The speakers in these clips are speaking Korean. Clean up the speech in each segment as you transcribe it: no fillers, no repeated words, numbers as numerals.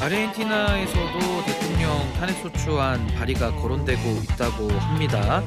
아르헨티나에서도 대통령 탄핵소추안 발의가 거론되고 있다고 합니다.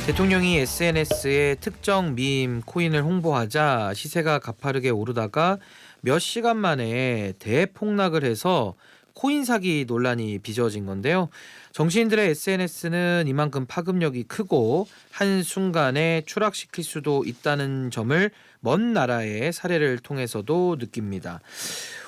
대통령이 SNS에 특정 밈 코인을 홍보하자 시세가 가파르게 오르다가 몇 시간 만에 대폭락을 해서 코인 사기 논란이 빚어진 건데요. 정치인들의 SNS는 이만큼 파급력이 크고 한순간에 추락시킬 수도 있다는 점을 먼 나라의 사례를 통해서도 느낍니다.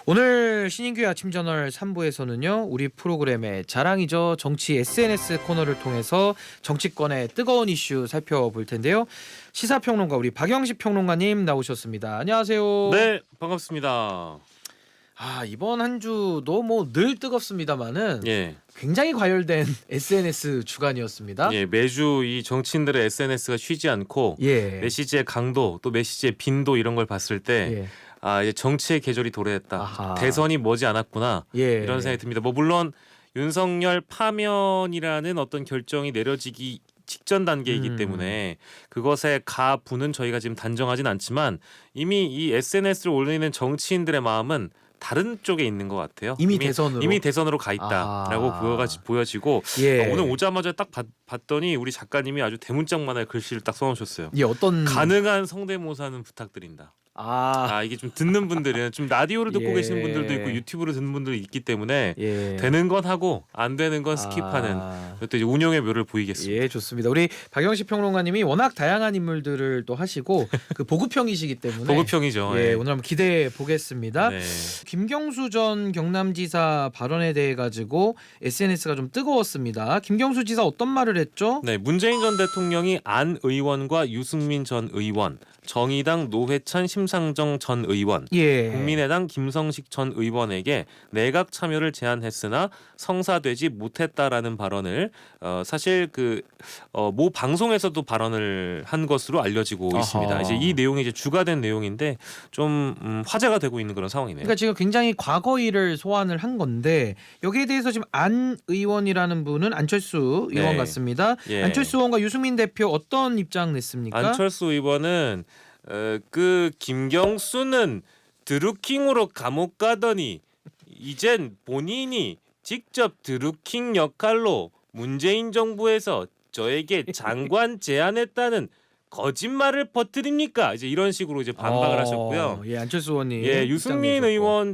오늘 신인규의 아침 저널 3부에서는요. 우리 프로그램의 자랑이죠. 정치 SNS 코너를 통해서 정치권의 뜨거운 이슈 살펴볼 텐데요. 시사평론가 우리 박영식 평론가님 나오셨습니다. 안녕하세요. 네, 반갑습니다. 이번 한 주도 뭐 늘 뜨겁습니다만은 예, 굉장히 과열된 SNS 주간이었습니다. 예, 매주 이 정치인들의 SNS가 쉬지 않고 예. 메시지의 강도 또 메시지의 빈도 이런 걸 봤을 때 예. 이제 정치의 계절이 도래했다. 아하. 대선이 머지 않았구나. 예. 이런 생각이 듭니다. 뭐 물론 윤석열 파면이라는 어떤 결정이 내려지기 직전 단계이기 때문에 그것의 가부는 저희가 지금 단정하진 않지만 이미 이 SNS를 올리는 정치인들의 마음은 다른 쪽에 있는 것 같아요. 이미 대선으로 가 있다라고 보여지고 예. 오늘 오자마자 딱 봤더니 우리 작가님이 아주 대문짝만한 글씨를 딱 써놓으셨어요. 예, 어떤 가능한 성대모사는 부탁드린다. 이게 좀 듣는 분들은 좀 라디오를 듣고 예. 계시는 분들도 있고 유튜브를 듣는 분들도 있기 때문에 예. 되는 건 하고 안 되는 건 스킵하는 또 이제 운영의 묘를 보이겠습니다. 예, 좋습니다. 우리 박영식 평론가님이 워낙 다양한 인물들을 또 하시고 그 보급형이시기 때문에 보급형이죠. 예, 오늘 한번 기대해 보겠습니다. 네. 김경수 전 경남지사 발언에 대해 가지고 SNS가 좀 뜨거웠습니다. 김경수 지사 어떤 말을 했죠? 네, 문재인 전 대통령이 안 의원과 유승민 전 의원, 정의당 노회찬 심상정 전 의원, 예. 국민의당 김성식 전 의원에게 내각 참여를 제안했으나 성사되지 못했다라는 발언을 사실 모 방송에서도 발언을 한 것으로 알려지고 아하. 있습니다. 이제 이 내용이 이제 주가 된 내용인데 좀 화제가 되고 있는 그런 상황이네요. 그러니까 지금 굉장히 과거 일을 소환을 한 건데 여기에 대해서 지금 안 의원이라는 분은 안철수 의원 네. 같습니다. 예. 안철수 의원과 유승민 대표 어떤 입장 냈습니까? 안철수 의원은 김경수는 드루킹으로 감옥 가더니 이젠 본인이 직접 드루킹 역할로 문재인 정부에서 저에게 장관 제안했다는 거짓말을 퍼뜨립니까? 이제 이런 식으로 이제 반박을 하셨고요. 예, 안철수 의원이 유승민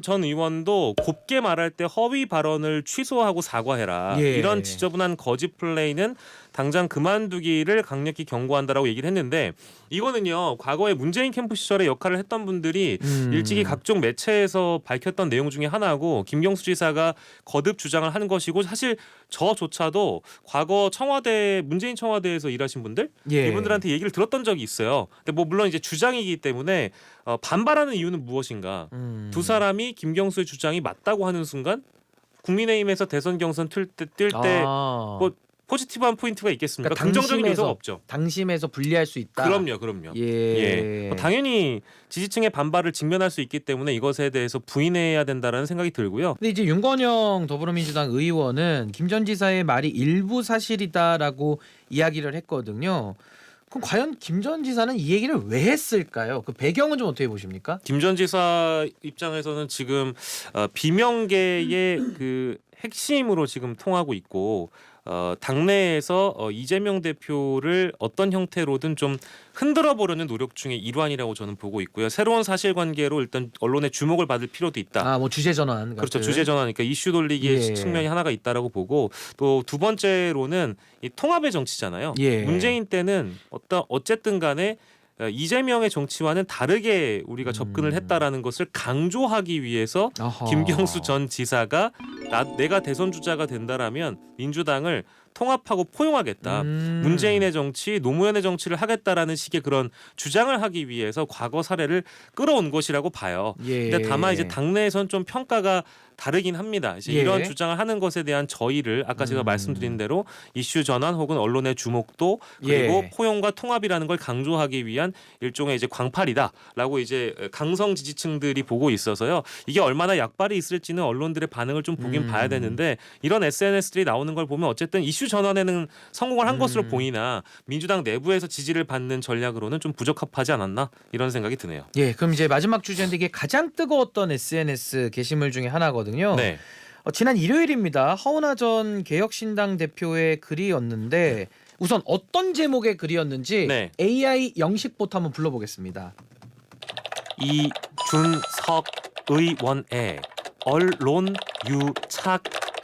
전 의원도 곱게 말할 때 허위 발언을 취소하고 사과해라. 예. 이런 지저분한 거짓 플레이는 당장 그만두기를 강력히 경고한다라고 얘기를 했는데 이거는요 과거에 문재인 캠프 시절에 역할을 했던 분들이 일찍이 각종 매체에서 밝혔던 내용 중에 하나고 김경수 지사가 거듭 주장을 한 것이고 사실 저조차도 과거 문재인 청와대에서 일하신 분들 이분들한테 얘기를 들었던 적이 있어요. 근데 뭐 물론 이제 주장이기 때문에 반발하는 이유는 무엇인가? 두 사람이 김경수의 주장이 맞다고 하는 순간 국민의힘에서 대선 경선 뛸 때 뭐 포지티브한 포인트가 있겠습니까? 그러니까 긍정적인 요소가 없죠. 당심에서 분리할 수 있다. 그럼요. 예. 당연히 지지층의 반발을 직면할 수 있기 때문에 이것에 대해서 부인해야 된다라는 생각이 들고요. 근데 이제 윤건영 더불어민주당 의원은 김 전 지사의 말이 일부 사실이다라고 이야기를 했거든요. 그럼 과연 김 전 지사는 이 얘기를 왜 했을까요? 그 배경은 좀 어떻게 보십니까? 김 전 지사 입장에서는 지금 비명계의 그 핵심으로 지금 통하고 있고 당내에서 이재명 대표를 어떤 형태로든 좀 흔들어 보려는 노력 중의 일환이라고 저는 보고 있고요. 새로운 사실관계로 일단 언론의 주목을 받을 필요도 있다. 뭐 주제 전환. 그렇죠. 주제 전환이니까 이슈 돌리기의 예. 측면이 하나가 있다라고 보고 또 두 번째로는 이 통합의 정치잖아요. 예. 문재인 때는 어쨌든 간에 이재명의 정치와는 다르게 우리가 접근을 했다라는 것을 강조하기 위해서 아하. 김경수 전 지사가 내가 대선 주자가 된다라면 민주당을 통합하고 포용하겠다. 문재인의 정치, 노무현의 정치를 하겠다라는 식의 그런 주장을 하기 위해서 과거 사례를 끌어온 것이라고 봐요. 예. 근데 다만 이제 당내에선 좀 평가가 다르긴 합니다. 이제 예. 이런 주장을 하는 것에 대한 저의를 아까 제가 말씀드린 대로 이슈 전환 혹은 언론의 주목도 그리고 예. 포용과 통합이라는 걸 강조하기 위한 일종의 이제 광팔이다라고 이제 강성 지지층들이 보고 있어서요. 이게 얼마나 약발이 있을지는 언론들의 반응을 좀 보긴 봐야 되는데 이런 SNS들이 나오는 걸 보면 어쨌든 이슈 전환에는 성공을 한 것으로 보이나 민주당 내부에서 지지를 받는 전략으로는 좀 부적합하지 않았나 이런 생각이 드네요. 예, 그럼 이제 마지막 주제인데 이게 가장 뜨거웠던 SNS 게시물 중에 하나거든요. 네. 지난 일요일입니다. 허은하 전 개혁신당 대표의 글이었는데 우선 어떤 제목의 글이었는지 네. AI 영식부터 한번 불러보겠습니다. 이준석 의원의 언론 유착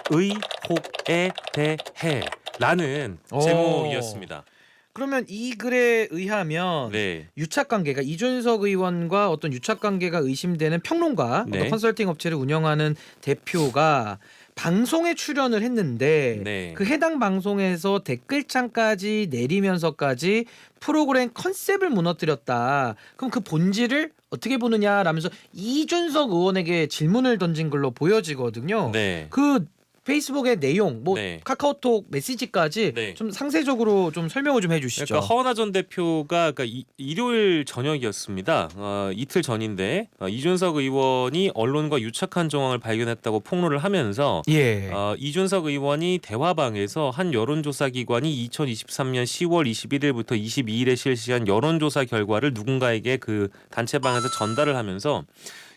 의혹에 대해라는 제목이었습니다. 그러면 이 글에 의하면 네. 유착 관계가 이준석 의원과 어떤 유착 관계가 의심되는 평론가, 네. 어떤 컨설팅 업체를 운영하는 대표가 방송에 출연을 했는데 네. 그 해당 방송에서 댓글창까지 내리면서까지 프로그램 컨셉을 무너뜨렸다. 그럼 그 본질을 어떻게 보느냐라면서 이준석 의원에게 질문을 던진 걸로 보여지거든요. 네. 그 페이스북의 내용, 뭐 네. 카카오톡 메시지까지 네. 좀 상세적으로 좀 설명을 좀 해주시죠. 그러니까 허은하 전 대표가 일요일 저녁이었습니다. 이틀 전인데 이준석 의원이 언론과 유착한 정황을 발견했다고 폭로를 하면서 예. 이준석 의원이 대화방에서 한 여론조사 기관이 2023년 10월 21일부터 22일에 실시한 여론조사 결과를 누군가에게 그 단체방에서 전달을 하면서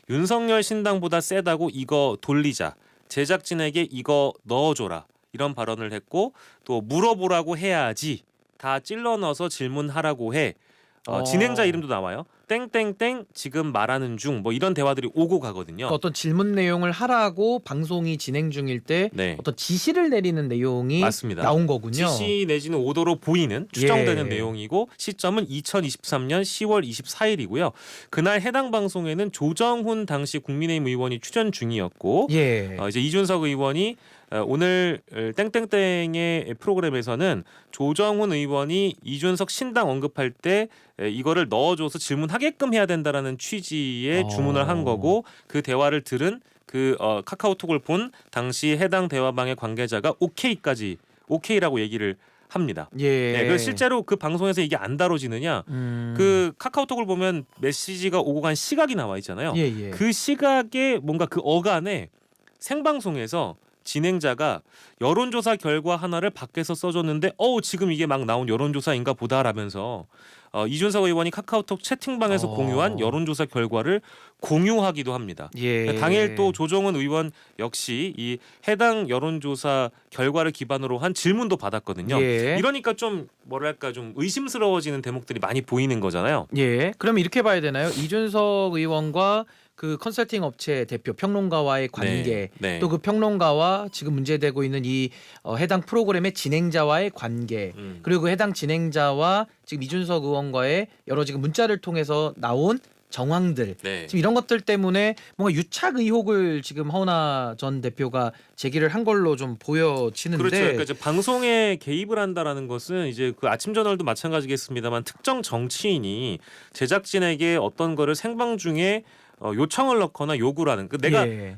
윤석열 신당보다 세다고 이거 돌리자. 제작진에게 이거 넣어줘라 이런 발언을 했고 또 물어보라고 해야지 다 찔러 넣어서 질문하라고 해 진행자 이름도 나와요. 땡땡땡 지금 말하는 중 뭐 이런 대화들이 오고 가거든요. 그러니까 어떤 질문 내용을 하라고 방송이 진행 중일 때 네. 어떤 지시를 내리는 내용이 맞습니다. 나온 거군요. 지시 내지는 오도로 보이는 추정되는 예. 내용이고 시점은 2023년 10월 24일이고요. 그날 해당 방송에는 조정훈 당시 국민의힘 의원이 출연 중이었고 예. 이제 이준석 의원이 오늘 땡땡땡의 프로그램에서는 조정훈 의원이 이준석 신당 언급할 때 이거를 넣어줘서 질문하게끔 해야 된다라는 취지의 주문을 한 거고 그 대화를 들은 그 카카오톡을 본 당시 해당 대화방의 관계자가 오케이라고 얘기를 합니다. 예. 네, 그래서 실제로 그 방송에서 이게 안 다뤄지느냐? 그 카카오톡을 보면 메시지가 오고 간 시각이 나와 있잖아요. 예, 예. 그 시각에 뭔가 그 어간에 생방송에서 진행자가 여론조사 결과 하나를 밖에서 써줬는데 지금 이게 막 나온 여론조사인가 보다라면서 이준석 의원이 카카오톡 채팅방에서 공유한 여론조사 결과를 공유하기도 합니다. 예. 당일 또 조정훈 의원 역시 이 해당 여론조사 결과를 기반으로 한 질문도 받았거든요. 예. 이러니까 좀 뭐랄까 좀 의심스러워지는 대목들이 많이 보이는 거잖아요. 예. 그럼 이렇게 봐야 되나요? 이준석 의원과 그 컨설팅 업체 대표 평론가와의 관계, 네. 또 그 평론가와 지금 문제되고 있는 이 해당 프로그램의 진행자와의 관계, 그리고 그 해당 진행자와 지금 이준석 의원과의 여러 지금 문자를 통해서 나온 정황들, 네. 지금 이런 것들 때문에 뭔가 유착 의혹을 지금 허은하 전 대표가 제기를 한 걸로 좀 보여지는데, 그렇죠. 그러니까 이제 방송에 개입을 한다라는 것은 이제 그 아침 저널도 마찬가지겠습니다만 특정 정치인이 제작진에게 어떤 거를 생방 중에 요청을 넣거나 요구를 하는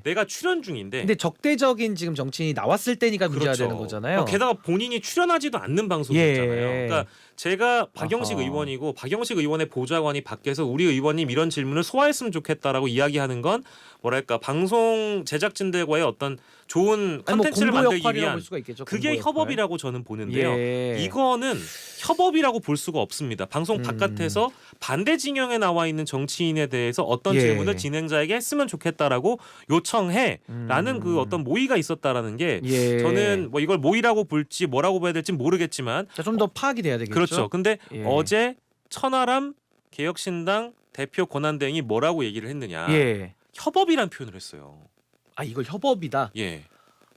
내가 출연 중인데 근데 적대적인 지금 정치인이 나왔을 때니까 문제가 그렇죠. 되는 거잖아요. 게다가 본인이 출연하지도 않는 방송이잖아요. 예. 그러니까 제가 박영식 아하. 의원이고 박영식 의원의 보좌관이 밖에서 우리 의원님 이런 질문을 소화했으면 좋겠다라고 이야기하는 건 뭐랄까 방송 제작진들과의 어떤 좋은 컨텐츠를 공부 만들기 역할이라고 위한 볼 수가 있겠죠. 그게 공부 역할. 협업이라고 저는 보는데요. 예. 이거는 협업이라고 볼 수가 없습니다. 방송 바깥에서 반대 진영에 나와 있는 정치인에 대해서 어떤 예. 질문을 진행자에게 했으면 좋겠다라고 요청해라는 그 어떤 모의가 있었다라는 게 예. 저는 뭐 이걸 모의라고 볼지 뭐라고 봐야 될지 모르겠지만 좀 더 파악이 돼야 되겠죠. 그렇죠. 근데 예. 어제 천하람 개혁신당 대표 권한대행이 뭐라고 얘기를 했느냐? 예. 협업이란 표현을 했어요. 이걸 협업이다. 예.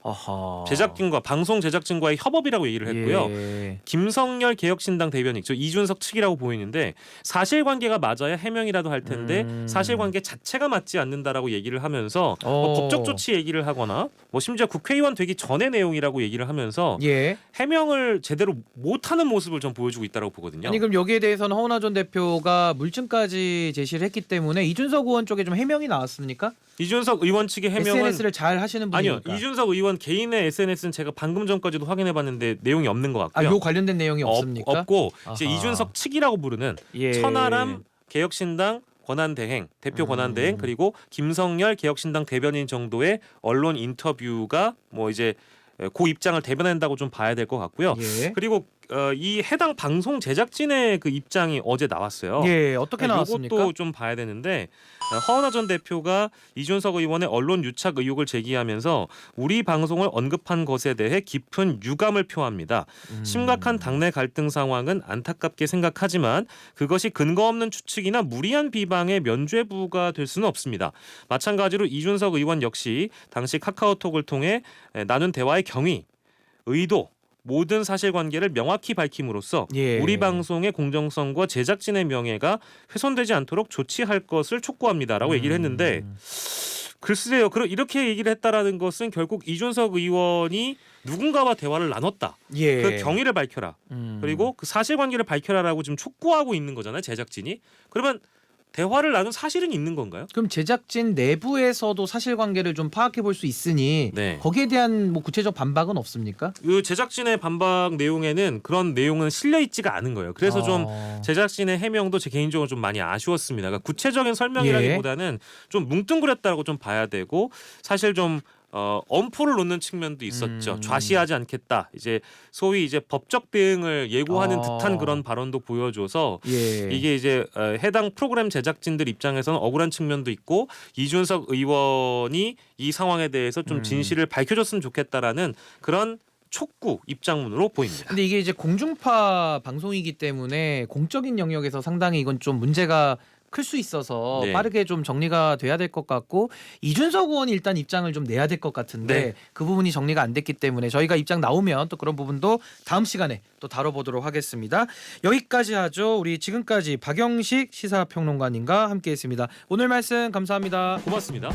아하. 제작진과 방송 제작진과의 협업이라고 얘기를 했고요. 예. 김성열 개혁신당 대변인, 저 이준석 측이라고 보이는데 사실관계가 맞아야 해명이라도 할 텐데 사실관계 자체가 맞지 않는다라고 얘기를 하면서 뭐 법적 조치 얘기를 하거나 뭐 심지어 국회의원 되기 전의 내용이라고 얘기를 하면서 예. 해명을 제대로 못하는 모습을 좀 보여주고 있다고 보거든요. 아니 그럼 여기에 대해서는 허은하 전 대표가 물증까지 제시를 했기 때문에 이준석 의원 쪽에 좀 해명이 나왔습니까? 이준석 의원 측의 해명은 SNS를 잘 하시는 분이니까. 아니요. 이준석 의원 개인의 SNS는 제가 방금 전까지도 확인해봤는데 내용이 없는 것 같고요. 요 관련된 내용이 없습니까? 없고 이제 아하. 이준석 측이라고 부르는 예. 천하람 개혁신당 권한대행 대표 권한대행 그리고 김성열 개혁신당 대변인 정도의 언론 인터뷰가 뭐 이제 그 입장을 대변한다고 좀 봐야 될 것 같고요. 예. 그리고 이 해당 방송 제작진의 그 입장이 어제 나왔어요. 예, 어떻게 나왔습니까? 이것도 좀 봐야 되는데 허은하 전 대표가 이준석 의원의 언론 유착 의혹을 제기하면서 우리 방송을 언급한 것에 대해 깊은 유감을 표합니다. 심각한 당내 갈등 상황은 안타깝게 생각하지만 그것이 근거 없는 추측이나 무리한 비방의 면죄부가 될 수는 없습니다. 마찬가지로 이준석 의원 역시 당시 카카오톡을 통해 나눈 대화의 경위, 의도, 모든 사실관계를 명확히 밝힘으로써 예. 우리 방송의 공정성과 제작진의 명예가 훼손되지 않도록 조치할 것을 촉구합니다라고 얘기를 했는데 글쎄요. 이렇게 얘기를 했다라는 것은 결국 이준석 의원이 누군가와 대화를 나눴다. 예. 그 경위를 밝혀라. 그리고 그 사실관계를 밝혀라라고 지금 촉구하고 있는 거잖아요. 제작진이. 그러면 대화를 나눈 사실은 있는 건가요? 그럼 제작진 내부에서도 사실관계를 좀 파악해 볼 수 있으니 네. 거기에 대한 뭐 구체적 반박은 없습니까? 그 제작진의 반박 내용에는 그런 내용은 실려 있지가 않은 거예요. 그래서 좀 제작진의 해명도 제 개인적으로 좀 많이 아쉬웠습니다. 그러니까 구체적인 설명이라기보다는 좀 뭉뚱그렸다고 좀 봐야 되고 사실 좀 엄포를 놓는 측면도 있었죠. 좌시하지 않겠다. 이제 소위 이제 법적 대응을 예고하는 듯한 그런 발언도 보여줘서 예. 이게 이제 해당 프로그램 제작진들 입장에서는 억울한 측면도 있고 이준석 의원이 이 상황에 대해서 좀 진실을 밝혀줬으면 좋겠다라는 그런 촉구 입장문으로 보입니다. 근데 이게 이제 공중파 방송이기 때문에 공적인 영역에서 상당히 이건 좀 문제가 클 수 있어서 네. 빠르게 좀 정리가 돼야 될 것 같고 이준석 의원이 일단 입장을 좀 내야 될 것 같은데 네. 그 부분이 정리가 안 됐기 때문에 저희가 입장 나오면 또 그런 부분도 다음 시간에 또 다뤄보도록 하겠습니다. 여기까지 하죠. 우리 지금까지 박영식 시사평론가님과 함께했습니다. 오늘 말씀 감사합니다. 고맙습니다.